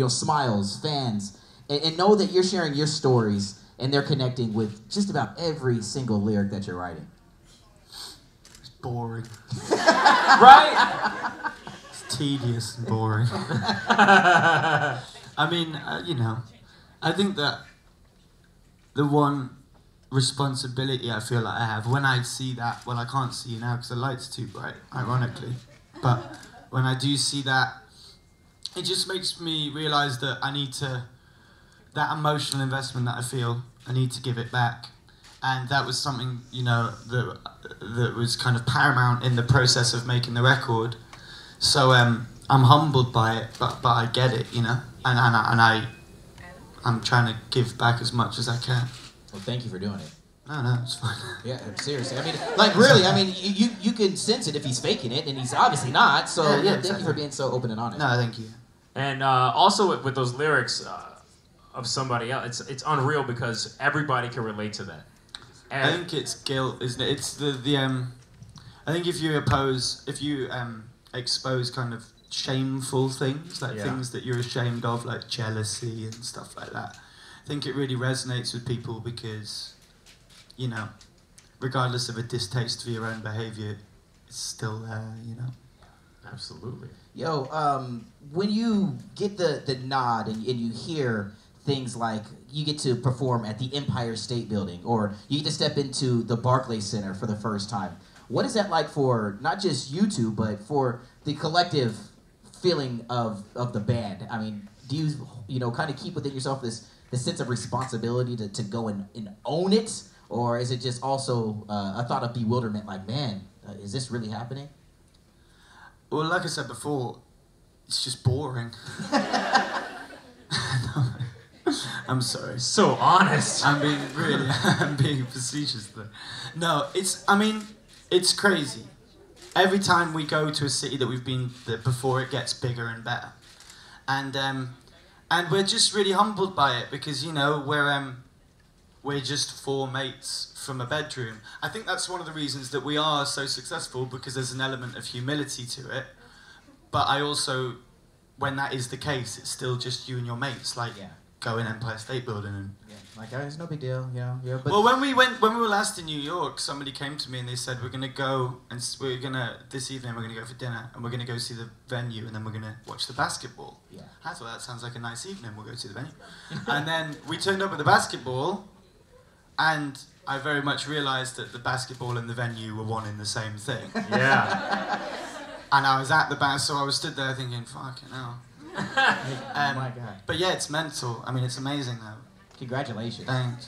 smiles, fans, and know that you're sharing your stories and they're connecting with just about every single lyric that you're writing? It's boring. Right? It's tedious and boring. I mean, I think that the one responsibility I feel like I have when I see that, well, I can't see you now because the light's too bright, ironically, but when I do see that, it just makes me realise that I need to, that emotional investment that I feel, I need to give it back. And that was something, that was kind of paramount in the process of making the record. So I'm humbled by it, but I get it, and I'm trying to give back as much as I can. Well, thank you for doing it. No, it's fine. Yeah, seriously. I mean, like, really, I mean, you can sense it if he's faking it, and he's obviously not, so yeah, exactly. Thank you for being so open and honest. No, thank you. And also with those lyrics of somebody else, it's unreal because everybody can relate to that. And I think it's guilt, isn't it? It's the I think if you expose kind of shameful things, like things that you're ashamed of, like jealousy and stuff like that, I think it really resonates with people because, regardless of a distaste for your own behaviour, it's still there, Absolutely. Yo, when you get the nod and you hear things like you get to perform at the Empire State Building or you get to step into the Barclays Center for the first time, what is that like for not just you two, but for the collective feeling of the band? I mean, do you kind of keep within yourself this sense of responsibility to go and own it? Or is it just also a thought of bewilderment like, man, is this really happening? Well, like I said before, it's just boring. I'm sorry. So honest. I'm being facetious though. No, it's crazy. Every time we go to a city that we've been before, it gets bigger and better. And we're just really humbled by it because, we're just four mates from a bedroom. I think that's one of the reasons that we are so successful, because there's an element of humility to it. But I also, when that is the case, it's still just you and your mates, go in Empire State Bldg and... It's no big deal, Yeah, but well, when we were last in New York, somebody came to me and they said, we're gonna go and this evening we're gonna go for dinner and we're gonna go see the venue and then we're gonna watch the basketball. Yeah. I thought that sounds like a nice evening. We'll go to the venue. And then we turned up at the basketball, and I very much realised that the basketball and the venue were one in the same thing. Yeah. And I was at the so I was stood there thinking, fucking hell. Oh my God. But yeah, it's mental. I mean, it's amazing though. Congratulations. Thanks.